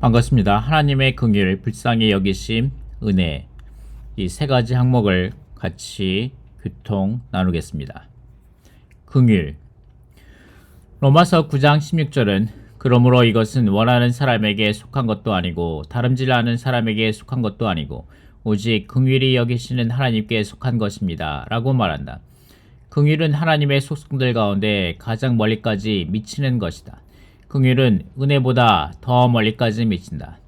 반갑습니다. 하나님의 긍휼을 불쌍히 여기심, 은혜, 이 세 가지 항목을 같이 교통 나누겠습니다. 긍휼. 로마서 9장 16절은 그러므로 이것은 원하는 사람에게 속한 것도 아니고 다름질하는 사람에게 속한 것도 아니고 오직 긍휼히 여기시는 하나님께 속한 것입니다. 라고 말한다. 긍휼은 하나님의 속성들 가운데 가장 멀리까지 미치는 것이다. 긍휼은 은혜보다 더 멀리까지 미친다.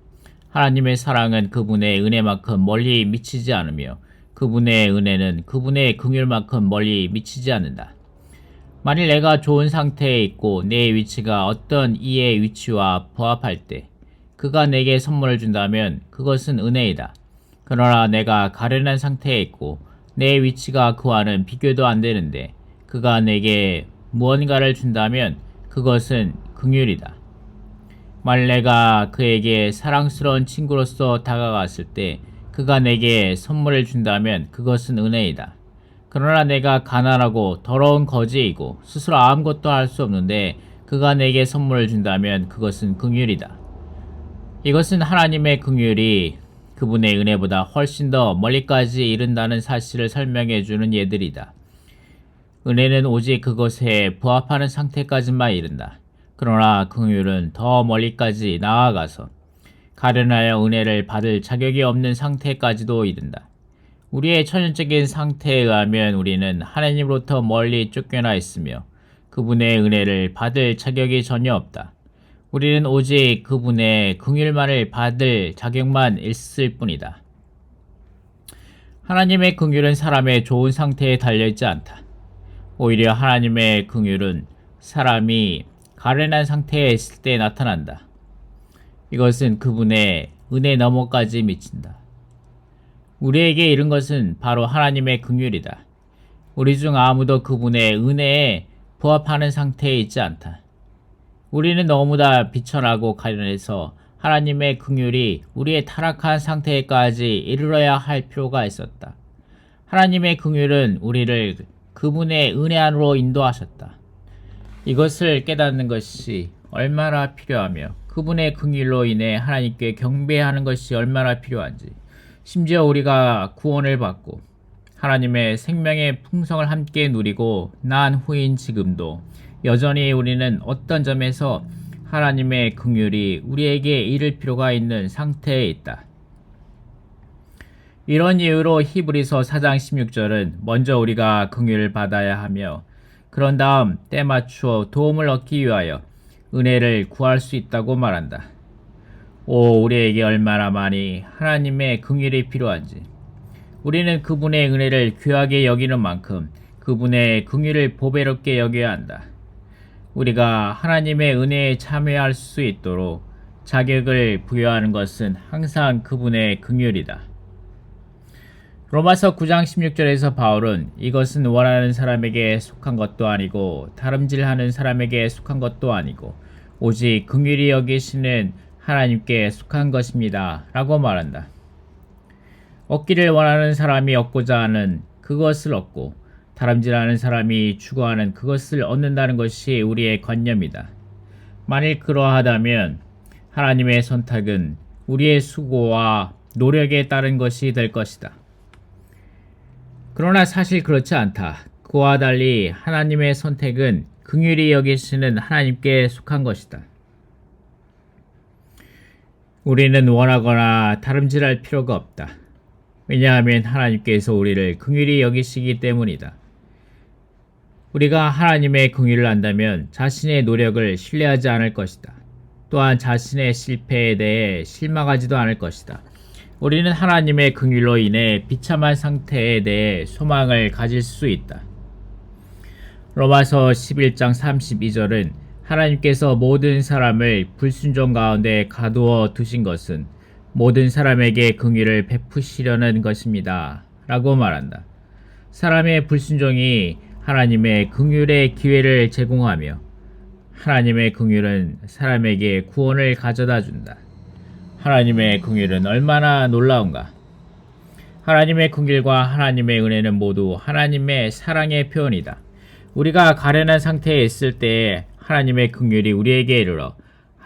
하나님의 사랑은 그분의 은혜만큼 멀리 미치지 않으며 그분의 은혜는 그분의 긍휼만큼 멀리 미치지 않는다. 만일 내가 좋은 상태에 있고 내 위치가 어떤 이의 위치와 부합할 때 그가 내게 선물을 준다면 그것은 은혜이다. 그러나 내가 가련한 상태에 있고 내 위치가 그와는 비교도 안 되는데 그가 내게 무언가를 준다면 그것은 긍휼이다. 만일 내가 그에게 사랑스러운 친구로서 다가갔을 때 그가 내게 선물을 준다면 그것은 은혜이다. 그러나 내가 가난하고 더러운 거지이고 스스로 아무것도 할 수 없는데 그가 내게 선물을 준다면 그것은 긍휼이다. 이것은 하나님의 긍휼이 그분의 은혜보다 훨씬 더 멀리까지 이른다는 사실을 설명해 주는 예들이다. 은혜는 오직 그것에 부합하는 상태까지만 이른다. 그러나 긍휼은 더 멀리까지 나아가서 가련하여 은혜를 받을 자격이 없는 상태까지도 이른다. 우리의 천연적인 상태에 의하면 우리는 하나님으로부터 멀리 쫓겨나 있으며 그분의 은혜를 받을 자격이 전혀 없다. 우리는 오직 그분의 긍휼만을 받을 자격만 있을 뿐이다. 하나님의 긍휼은 사람의 좋은 상태에 달려있지 않다. 오히려 하나님의 긍휼은 사람이 가련한 상태에 있을 때 나타난다. 이것은 그분의 은혜 너머까지 미친다. 우리에게 이른 것은 바로 하나님의 긍휼이다. 우리 중 아무도 그분의 은혜에 부합하는 상태에 있지 않다. 우리는 너무나 비천하고 가련해서 하나님의 긍휼이 우리의 타락한 상태까지 이르러야 할 필요가 있었다. 하나님의 긍휼은 우리를 그분의 은혜 안으로 인도하셨다. 이것을 깨닫는 것이 얼마나 필요하며 그분의 긍휼로 인해 하나님께 경배하는 것이 얼마나 필요한지, 심지어 우리가 구원을 받고 하나님의 생명의 풍성을 함께 누리고 난 후인 지금도 여전히 우리는 어떤 점에서 하나님의 긍휼이 우리에게 이를 필요가 있는 상태에 있다. 이런 이유로 히브리서 4장 16절은 먼저 우리가 긍휼을 받아야 하며 그런 다음 때맞추어 도움을 얻기 위하여 은혜를 구할 수 있다고 말한다. 우리에게 얼마나 많이 하나님의 긍휼이 필요한지. 우리는 그분의 은혜를 귀하게 여기는 만큼 그분의 긍휼을 보배롭게 여겨야 한다. 우리가 하나님의 은혜에 참여할 수 있도록 자격을 부여하는 것은 항상 그분의 긍휼이다. 로마서 9장 16절에서 바울은 이것은 원하는 사람에게 속한 것도 아니고 다름질하는 사람에게 속한 것도 아니고 오직 긍휼히 여기시는 하나님께 속한 것입니다. 라고 말한다. 얻기를 원하는 사람이 얻고자 하는 그것을 얻고 다름질하는 사람이 추구하는 그것을 얻는다는 것이 우리의 관념이다. 만일 그러하다면 하나님의 선택은 우리의 수고와 노력에 따른 것이 될 것이다. 그러나 사실 그렇지 않다. 그와 달리 하나님의 선택은 긍휼히 여기시는 하나님께 속한 것이다. 우리는 원하거나 다름질할 필요가 없다. 왜냐하면 하나님께서 우리를 긍휼히 여기시기 때문이다. 우리가 하나님의 긍휼을 안다면 자신의 노력을 신뢰하지 않을 것이다. 또한 자신의 실패에 대해 실망하지도 않을 것이다. 우리는 하나님의 긍휼로 인해 비참한 상태에 대해 소망을 가질 수 있다. 로마서 11장 32절은 하나님께서 모든 사람을 불순종 가운데 가두어 두신 것은 모든 사람에게 긍휼을 베푸시려는 것입니다. 라고 말한다. 사람의 불순종이 하나님의 긍휼의 기회를 제공하며 하나님의 긍휼은 사람에게 구원을 가져다 준다. 하나님의 긍휼은 얼마나 놀라운가. 하나님의 긍휼과 하나님의 은혜는 모두 하나님의 사랑의 표현이다. 우리가 가련한 상태에 있을 때 하나님의 긍휼이 우리에게 이르러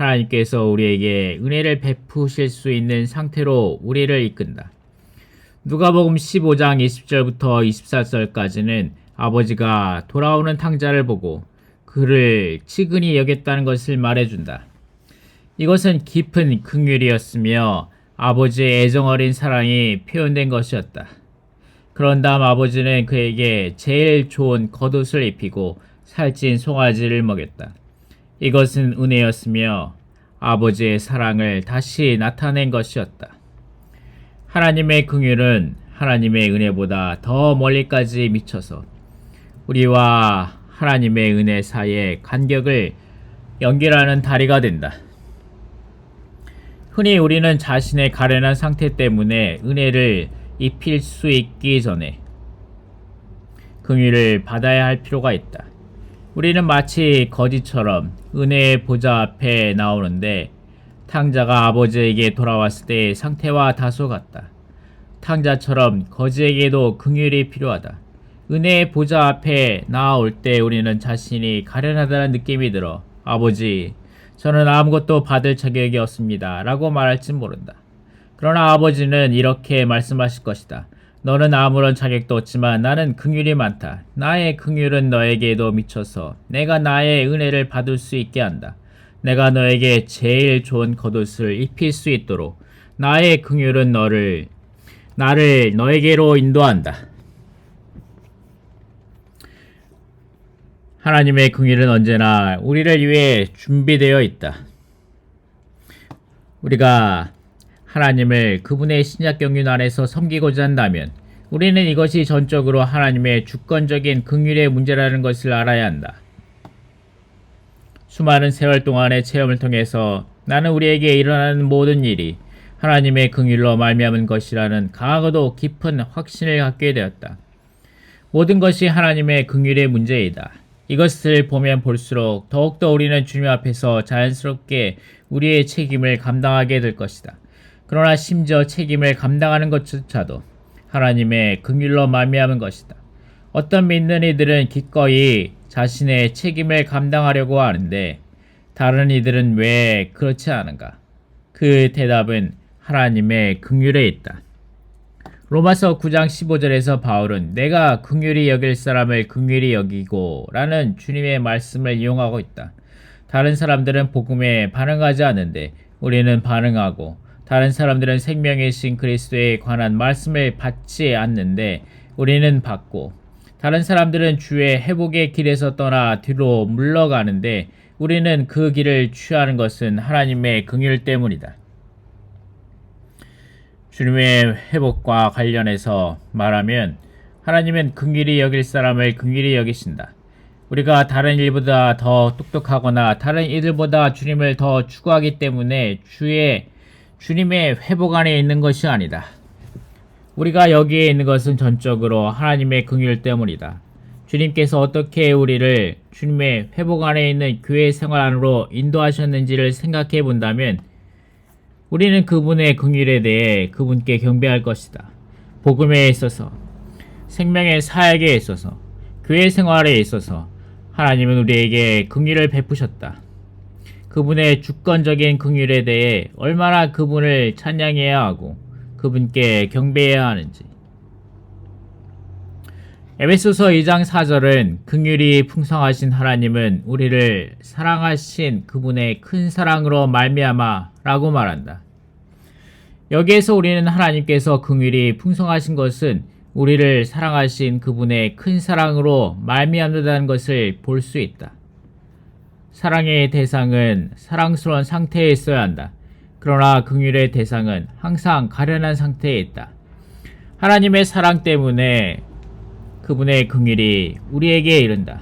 하나님께서 우리에게 은혜를 베푸실 수 있는 상태로 우리를 이끈다. 누가복음 15장 20절부터 24절까지는 아버지가 돌아오는 탕자를 보고 그를 치근히 여겼다는 것을 말해준다. 이것은 깊은 긍휼이었으며 아버지의 애정어린 사랑이 표현된 것이었다. 그런 다음 아버지는 그에게 제일 좋은 겉옷을 입히고 살찐 송아지를 먹였다. 이것은 은혜였으며 아버지의 사랑을 다시 나타낸 것이었다. 하나님의 긍휼은 하나님의 은혜보다 더 멀리까지 미쳐서 우리와 하나님의 은혜 사이의 간격을 연결하는 다리가 된다. 흔히 우리는 자신의 가련한 상태 때문에 은혜를 입힐 수 있기 전에 긍휼을 받아야 할 필요가 있다. 우리는 마치 거지처럼 은혜의 보좌 앞에 나오는데 탕자가 아버지에게 돌아왔을 때의 상태와 다소 같다. 탕자처럼 거지에게도 긍휼이 필요하다. 은혜의 보좌 앞에 나올 때 우리는 자신이 가련하다는 느낌이 들어 아버지, 저는 아무것도 받을 자격이 없습니다 라고 말할지 모른다. 그러나 아버지는 이렇게 말씀하실 것이다. 너는 아무런 자격도 없지만 나는 긍휼이 많다. 나의 긍휼은 너에게도 미쳐서 내가 나의 은혜를 받을 수 있게 한다. 내가 너에게 제일 좋은 겉옷을 입힐 수 있도록 나의 긍휼은 나를 너에게로 인도한다. 하나님의 긍휼은 언제나 우리를 위해 준비되어 있다. 우리가 하나님을 그분의 신약 경륜 안에서 섬기고자 한다면 우리는 이것이 전적으로 하나님의 주권적인 긍휼의 문제라는 것을 알아야 한다. 수많은 세월 동안의 체험을 통해서 나는 우리에게 일어나는 모든 일이 하나님의 긍휼로 말미암은 것이라는 강하고도 깊은 확신을 갖게 되었다. 모든 것이 하나님의 긍휼의 문제이다. 이것을 보면 볼수록 더욱더 우리는 주님 앞에서 자연스럽게 우리의 책임을 감당하게 될 것이다. 그러나 심지어 책임을 감당하는 것조차도 하나님의 긍휼로 말미암은 것이다. 어떤 믿는 이들은 기꺼이 자신의 책임을 감당하려고 하는데 다른 이들은 왜 그렇지 않은가? 그 대답은 하나님의 긍휼에 있다. 로마서 9장 15절에서 바울은 내가 긍휼히 여길 사람을 긍휼히 여기고 라는 주님의 말씀을 이용하고 있다. 다른 사람들은 복음에 반응하지 않는데 우리는 반응하고 다른 사람들은 생명이신 그리스도에 관한 말씀을 받지 않는데 우리는 받고 다른 사람들은 주의 회복의 길에서 떠나 뒤로 물러가는데 우리는 그 길을 취하는 것은 하나님의 긍휼 때문이다. 주님의 회복과 관련해서 말하면 하나님은 긍휼히 여길 사람을 긍휼히 여기신다. 우리가 다른 일보다 더 똑똑하거나 다른 이들보다 주님을 더 추구하기 때문에 주님의 회복 안에 있는 것이 아니다. 우리가 여기에 있는 것은 전적으로 하나님의 긍휼 때문이다. 주님께서 어떻게 우리를 주님의 회복 안에 있는 교회 생활 안으로 인도하셨는지를 생각해 본다면 우리는 그분의 긍휼에 대해 그분께 경배할 것이다. 복음에 있어서, 생명의 사역에 있어서, 교회 생활에 있어서 하나님은 우리에게 긍휼을 베푸셨다. 그분의 주권적인 긍휼에 대해 얼마나 그분을 찬양해야 하고 그분께 경배해야 하는지. 에베소서 2장 4절은 긍휼이 풍성하신 하나님은 우리를 사랑하신 그분의 큰 사랑으로 말미암아 라고 말한다. 여기에서 우리는 하나님께서 긍휼이 풍성하신 것은 우리를 사랑하신 그분의 큰 사랑으로 말미암는다는 것을 볼 수 있다. 사랑의 대상은 사랑스러운 상태에 있어야 한다. 그러나 긍휼의 대상은 항상 가련한 상태에 있다. 하나님의 사랑 때문에 그분의 긍휼이 우리에게 이른다.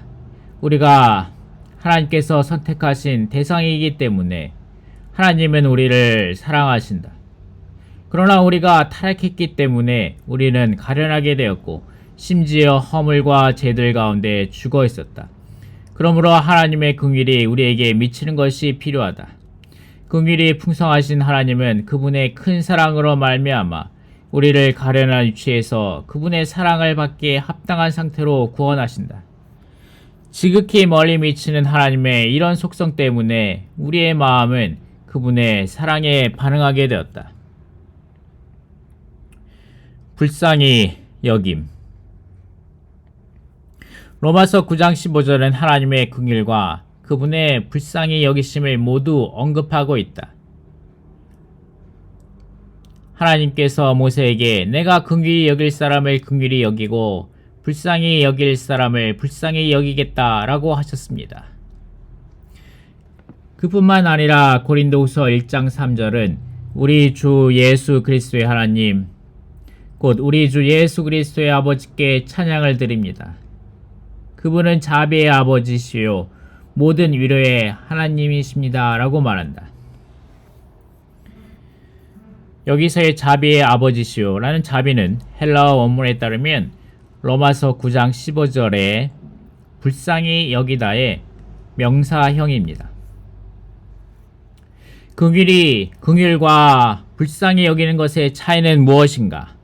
우리가 하나님께서 선택하신 대상이기 때문에 하나님은 우리를 사랑하신다. 그러나 우리가 타락했기 때문에 우리는 가련하게 되었고 심지어 허물과 죄들 가운데 죽어 있었다. 그러므로 하나님의 긍휼이 우리에게 미치는 것이 필요하다. 긍휼이 풍성하신 하나님은 그분의 큰 사랑으로 말미암아 우리를 가련한 위치에서 그분의 사랑을 받기에 합당한 상태로 구원하신다. 지극히 멀리 미치는 하나님의 이런 속성 때문에 우리의 마음은 그분의 사랑에 반응하게 되었다. 불쌍히 여김. 로마서 9장 15절은 하나님의 긍휼과 그분의 불쌍히 여기심을 모두 언급하고 있다. 하나님께서 모세에게 내가 긍휼히 여길 사람을 긍휼히 여기고 불쌍히 여길 사람을 불쌍히 여기겠다라고 하셨습니다. 그뿐만 아니라 고린도후서 1장 3절은 우리 주 예수 그리스도의 하나님 곧 우리 주 예수 그리스도의 아버지께 찬양을 드립니다. 그분은 자비의 아버지시요 모든 위로의 하나님이십니다 라고 말한다. 여기서의 자비의 아버지시요 라는 자비는 헬라어 원문에 따르면 로마서 9장 15절에 불쌍히 여기다의 명사형입니다. 긍휼과 불쌍히 여기는 것의 차이는 무엇인가?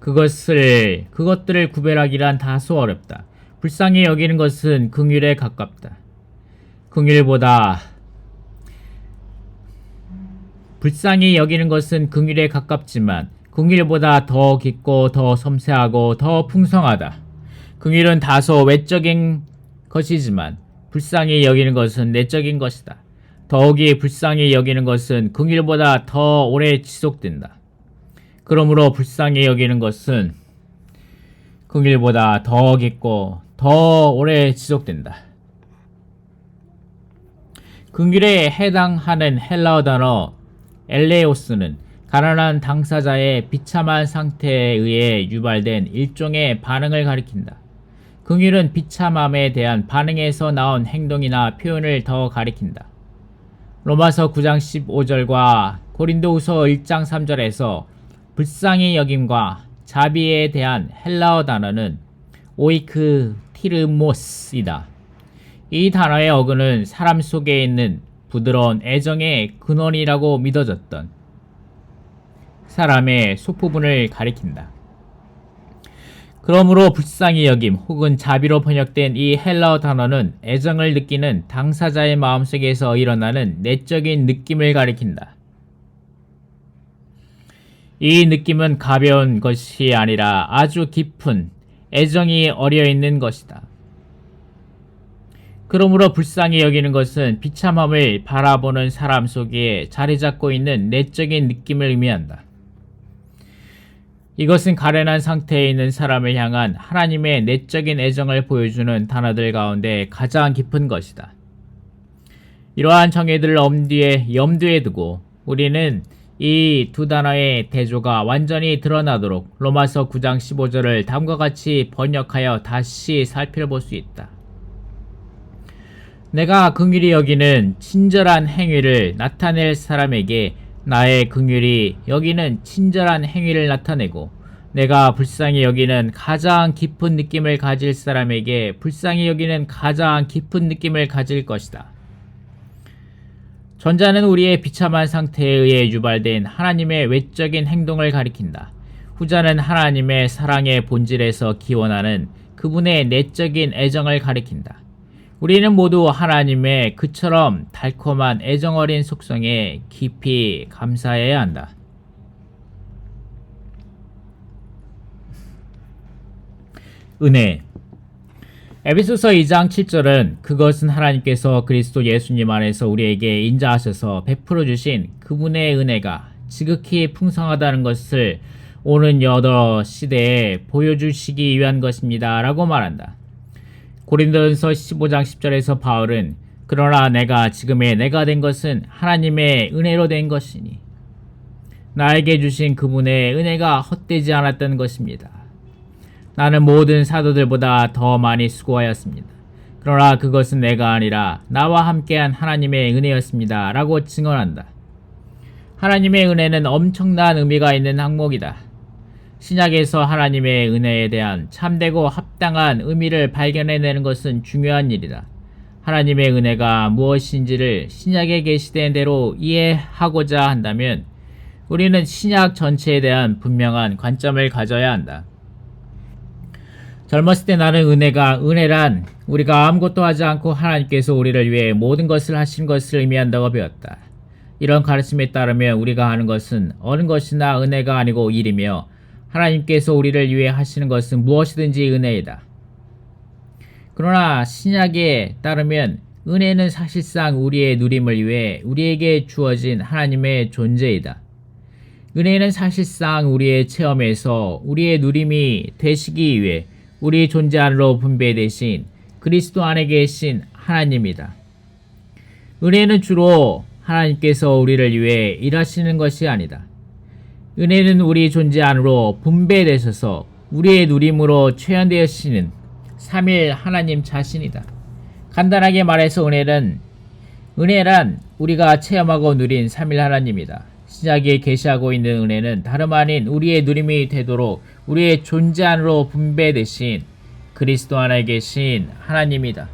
그것들을 구별하기란 다소 어렵다. 불쌍히 여기는 것은 긍휼에 가깝다. 불쌍히 여기는 것은 긍휼에 가깝지만 긍휼보다 더 깊고 더 섬세하고 더 풍성하다. 긍휼은 다소 외적인 것이지만 불쌍히 여기는 것은 내적인 것이다. 더욱이 불쌍히 여기는 것은 긍휼보다 더 오래 지속된다. 그러므로 불쌍히 여기는 것은 긍휼보다 더 깊고 더 오래 지속된다. 긍휼에 해당하는 헬라어 단어 엘레오스는 가난한 당사자의 비참한 상태에 의해 유발된 일종의 반응을 가리킨다. 긍휼은 비참함에 대한 반응에서 나온 행동이나 표현을 더 가리킨다. 로마서 9장 15절과 고린도후서 1장 3절에서 불쌍히 여김과 자비에 대한 헬라어 단어는 오이크 티르모스이다. 이 단어의 어근은 사람 속에 있는 부드러운 애정의 근원이라고 믿어졌던 사람의 속부분을 가리킨다. 그러므로 불쌍히 여김 혹은 자비로 번역된 이 헬라어 단어는 애정을 느끼는 당사자의 마음속에서 일어나는 내적인 느낌을 가리킨다. 이 느낌은 가벼운 것이 아니라 아주 깊은 애정이 어려있는 것이다. 그러므로 불쌍히 여기는 것은 비참함을 바라보는 사람 속에 자리 잡고 있는 내적인 느낌을 의미한다. 이것은 가련한 상태에 있는 사람을 향한 하나님의 내적인 애정을 보여주는 단어들 가운데 가장 깊은 것이다. 이러한 정의들을 염두에 두고 우리는 이 두 단어의 대조가 완전히 드러나도록 로마서 9장 15절을 다음과 같이 번역하여 다시 살펴볼 수 있다. 내가 긍휼히 여기는 친절한 행위를 나타낼 사람에게 나의 긍휼히 여기는 친절한 행위를 나타내고 내가 불쌍히 여기는 가장 깊은 느낌을 가질 사람에게 불쌍히 여기는 가장 깊은 느낌을 가질 것이다. 전자는 우리의 비참한 상태에 의해 유발된 하나님의 외적인 행동을 가리킨다. 후자는 하나님의 사랑의 본질에서 기원하는 그분의 내적인 애정을 가리킨다. 우리는 모두 하나님의 그처럼 달콤한 애정어린 속성에 깊이 감사해야 한다. 은혜. 에베소서 2장 7절은 그것은 하나님께서 그리스도 예수님 안에서 우리에게 인자하셔서 베풀어 주신 그분의 은혜가 지극히 풍성하다는 것을 오는 여러 시대에 보여주시기 위한 것입니다 라고 말한다. 고린도전서 15장 10절에서 바울은 그러나 내가 지금의 내가 된 것은 하나님의 은혜로 된 것이니 나에게 주신 그분의 은혜가 헛되지 않았던 것입니다. 나는 모든 사도들보다 더 많이 수고하였습니다. 그러나 그것은 내가 아니라 나와 함께한 하나님의 은혜였습니다 라고 증언한다. 하나님의 은혜는 엄청난 의미가 있는 항목이다. 신약에서 하나님의 은혜에 대한 참되고 합당한 의미를 발견해내는 것은 중요한 일이다. 하나님의 은혜가 무엇인지를 신약에 계시된 대로 이해하고자 한다면 우리는 신약 전체에 대한 분명한 관점을 가져야 한다. 젊었을 때 나는 은혜란 우리가 아무것도 하지 않고 하나님께서 우리를 위해 모든 것을 하신 것을 의미한다고 배웠다. 이런 가르침에 따르면 우리가 하는 것은 어느 것이나 은혜가 아니고 일이며 하나님께서 우리를 위해 하시는 것은 무엇이든지 은혜이다. 그러나 신약에 따르면 은혜는 사실상 우리의 누림을 위해 우리에게 주어진 하나님의 존재이다. 은혜는 사실상 우리의 체험에서 우리의 누림이 되시기 위해 우리 존재 안으로 분배되신 그리스도 안에 계신 하나님이다. 은혜는 주로 하나님께서 우리를 위해 일하시는 것이 아니다. 은혜는 우리 존재 안으로 분배되셔서 우리의 누림으로 체현되시는 삼일 하나님 자신이다. 간단하게 말해서 은혜란 우리가 체험하고 누린 삼일 하나님이다. 신약에 계시하고 있는 은혜는 다름 아닌 우리의 누림이 되도록 우리의 존재 안으로 분배되신 그리스도 안에 계신 하나님이다.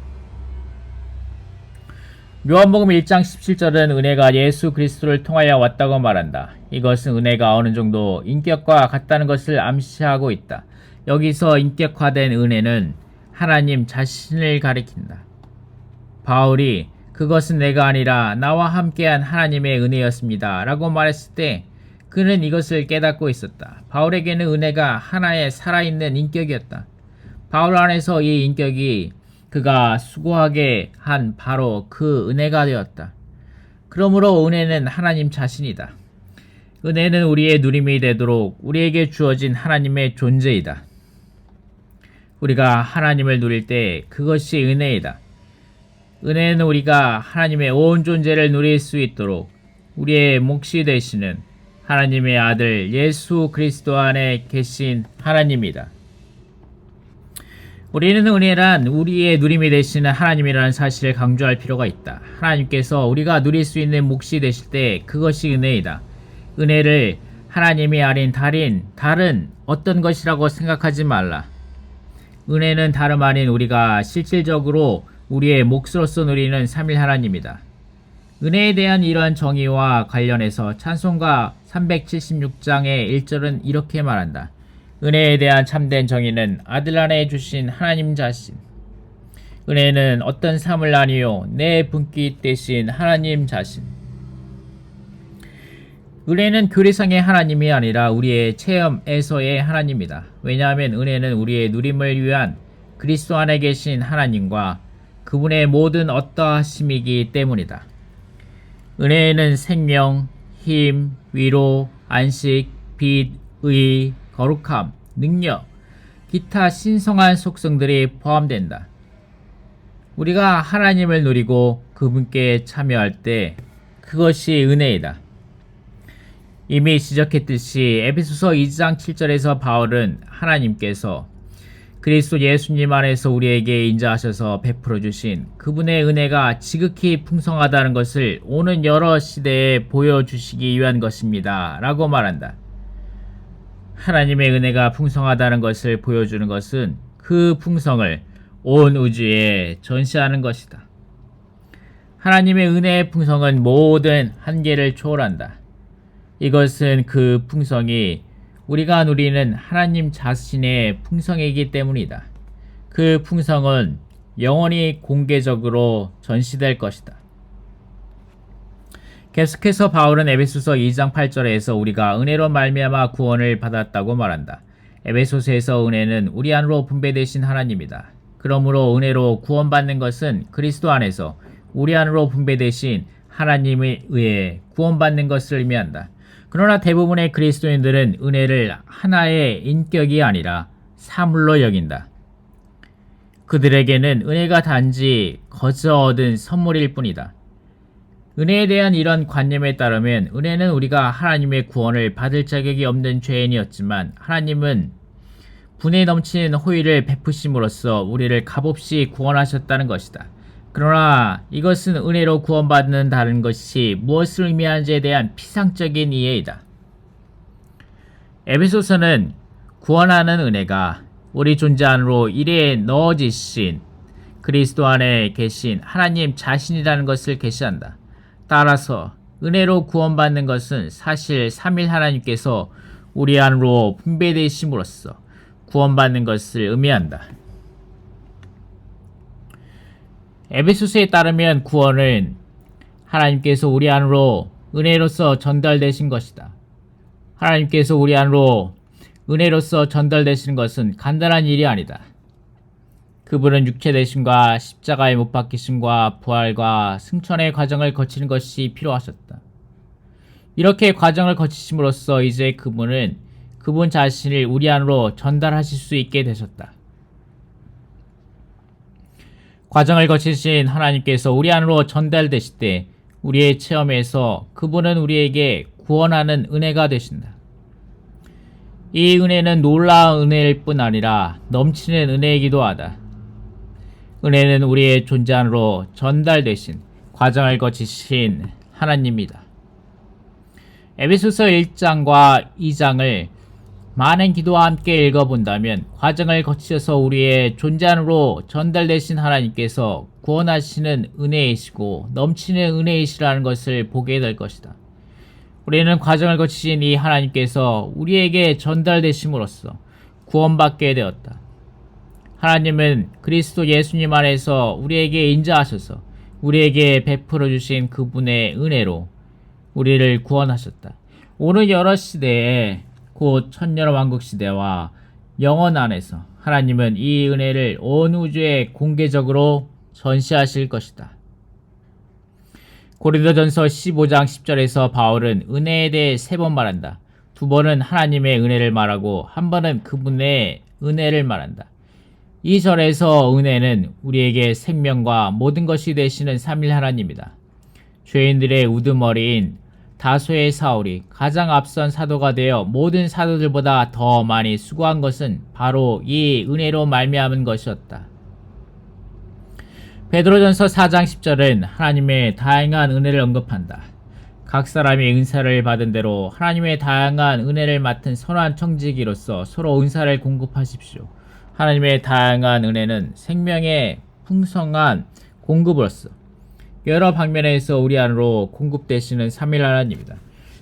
요한복음 1장 17절은 은혜가 예수 그리스도를 통하여 왔다고 말한다. 이것은 은혜가 어느 정도 인격과 같다는 것을 암시하고 있다. 여기서 인격화된 은혜는 하나님 자신을 가리킨다. 바울이 그것은 내가 아니라 나와 함께한 하나님의 은혜였습니다 라고 말했을 때 그는 이것을 깨닫고 있었다. 바울에게는 은혜가 하나의 살아있는 인격이었다. 바울 안에서 이 인격이 그가 수고하게 한 바로 그 은혜가 되었다. 그러므로 은혜는 하나님 자신이다. 은혜는 우리의 누림이 되도록 우리에게 주어진 하나님의 존재이다. 우리가 하나님을 누릴 때 그것이 은혜이다. 은혜는 우리가 하나님의 온 존재를 누릴 수 있도록 우리의 몫이 되시는 하나님의 아들 예수 그리스도 안에 계신 하나님이다. 우리는 은혜란 우리의 누림이 되시는 하나님이라는 사실을 강조할 필요가 있다. 하나님께서 우리가 누릴 수 있는 몫이 되실 때 그것이 은혜이다. 은혜를 하나님이 아닌 다른 어떤 것이라고 생각하지 말라. 은혜는 다름 아닌 우리가 실질적으로 우리의 몫으로서 누리는 삼일 하나님이다. 은혜에 대한 이러한 정의와 관련해서 찬송가 376장의 1절은 이렇게 말한다. 은혜에 대한 참된 정의는 아들 안에 주신 하나님 자신. 은혜는 어떤 삶을 아니요 내 분기 되신 하나님 자신. 은혜는 교리상의 하나님이 아니라 우리의 체험에서의 하나님이다. 왜냐하면 은혜는 우리의 누림을 위한 그리스도 안에 계신 하나님과 그분의 모든 어떠하심이기 때문이다. 은혜에는 생명, 힘, 위로, 안식, 빛, 의, 거룩함, 능력, 기타 신성한 속성들이 포함된다. 우리가 하나님을 누리고 그분께 참여할 때 그것이 은혜이다. 이미 지적했듯이 에베소서 2장 7절에서 바울은 하나님께서 그리스도 예수님 안에서 우리에게 인자하셔서 베풀어 주신 그분의 은혜가 지극히 풍성하다는 것을 오는 여러 시대에 보여주시기 위한 것입니다 라고 말한다. 하나님의 은혜가 풍성하다는 것을 보여주는 것은 그 풍성을 온 우주에 전시하는 것이다. 하나님의 은혜의 풍성은 모든 한계를 초월한다. 이것은 그 풍성이 우리가 누리는 하나님 자신의 풍성이기 때문이다. 그 풍성은 영원히 공개적으로 전시될 것이다. 계속해서 바울은 에베소서 2장 8절에서 우리가 은혜로 말미암아 구원을 받았다고 말한다. 에베소서에서 은혜는 우리 안으로 분배되신 하나님이다. 그러므로 은혜로 구원받는 것은 그리스도 안에서 우리 안으로 분배되신 하나님에 의해 구원받는 것을 의미한다. 그러나 대부분의 그리스도인들은 은혜를 하나의 인격이 아니라 사물로 여긴다. 그들에게는 은혜가 단지 거저 얻은 선물일 뿐이다. 은혜에 대한 이런 관념에 따르면 은혜는 우리가 하나님의 구원을 받을 자격이 없는 죄인이었지만 하나님은 분에 넘치는 호의를 베푸심으로써 우리를 값없이 구원하셨다는 것이다. 그러나 이것은 은혜로 구원받는다는 것이 무엇을 의미하는지에 대한 피상적인 이해이다. 에베소서는 구원하는 은혜가 우리 존재 안으로 일에 넣어지신 그리스도 안에 계신 하나님 자신이라는 것을 계시한다. 따라서 은혜로 구원받는 것은 사실 삼일 하나님께서 우리 안으로 분배되심으로써 구원받는 것을 의미한다. 에베소서에 따르면 구원은 하나님께서 우리 안으로 은혜로서 전달되신 것이다. 하나님께서 우리 안으로 은혜로서 전달되시는 것은 간단한 일이 아니다. 그분은 육체되심과 십자가에 못 박히심과 부활과 승천의 과정을 거치는 것이 필요하셨다. 이렇게 과정을 거치심으로써 이제 그분은 그분 자신을 우리 안으로 전달하실 수 있게 되셨다. 과정을 거치신 하나님께서 우리 안으로 전달되실 때 우리의 체험에서 그분은 우리에게 구원하는 은혜가 되신다. 이 은혜는 놀라운 은혜일 뿐 아니라 넘치는 은혜이기도 하다. 은혜는 우리의 존재 안으로 전달되신 과정을 거치신 하나님이다. 에베소서 1장과 2장을 많은 기도와 함께 읽어본다면 과정을 거치셔서 우리의 존재 안으로 전달되신 하나님께서 구원하시는 은혜이시고 넘치는 은혜이시라는 것을 보게 될 것이다. 우리는 과정을 거치신 이 하나님께서 우리에게 전달되심으로써 구원받게 되었다. 하나님은 그리스도 예수님 안에서 우리에게 인자하셔서 우리에게 베풀어 주신 그분의 은혜로 우리를 구원하셨다. 오늘 여러 시대에 곧 천년왕국 시대와 영원 안에서 하나님은 이 은혜를 온 우주에 공개적으로 전시하실 것이다. 고린도전서 15장 10절에서 바울은 은혜에 대해 3번 말한다. 2번은 하나님의 은혜를 말하고 1번은 그분의 은혜를 말한다. 이 절에서 은혜는 우리에게 생명과 모든 것이 되시는 삼위 하나님이다. 죄인들의 우두머리인 다소의 사울이 가장 앞선 사도가 되어 모든 사도들보다 더 많이 수고한 것은 바로 이 은혜로 말미암은 것이었다. 베드로전서 4장 10절은 하나님의 다양한 은혜를 언급한다. 각 사람이 은사를 받은 대로 하나님의 다양한 은혜를 맡은 선한 청지기로서 서로 은사를 공급하십시오. 하나님의 다양한 은혜는 생명의 풍성한 공급으로서 여러 방면에서 우리 안으로 공급되시는 삼위일 하나님이다.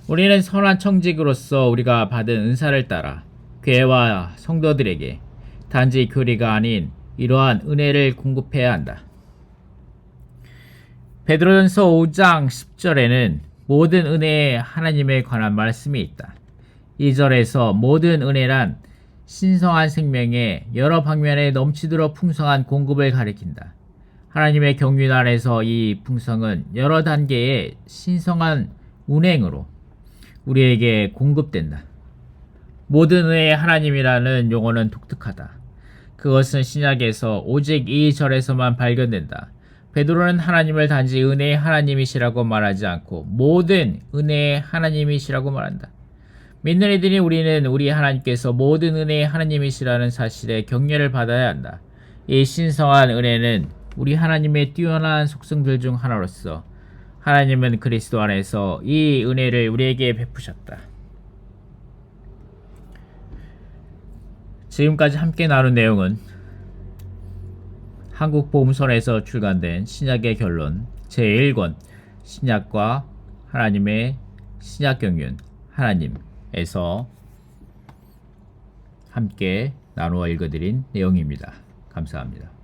우리는 선한 청지기로서 우리가 받은 은사를 따라 교회와 성도들에게 단지 교리가 아닌 이러한 은혜를 공급해야 한다. 베드로전서 5장 10절에는 모든 은혜에 하나님에 관한 말씀이 있다. 이 절에서 모든 은혜란 신성한 생명의 여러 방면에 넘치도록 풍성한 공급을 가리킨다. 하나님의 경륜 안에서 이 풍성은 여러 단계의 신성한 운행으로 우리에게 공급된다. 모든 은혜의 하나님이라는 용어는 독특하다. 그것은 신약에서 오직 이 절에서만 발견된다. 베드로는 하나님을 단지 은혜의 하나님이시라고 말하지 않고 모든 은혜의 하나님이시라고 말한다. 믿는 이들이 우리는 우리 하나님께서 모든 은혜의 하나님이시라는 사실에 격려를 받아야 한다. 이 신성한 은혜는 우리 하나님의 뛰어난 속성들 중 하나로서 하나님은 그리스도 안에서 이 은혜를 우리에게 베푸셨다. 지금까지 함께 나눈 내용은 한국복음서에서 출간된 신약의 결론 제1권 신약과 하나님의 신약경륜 하나님에서 함께 나누어 읽어드린 내용입니다. 감사합니다.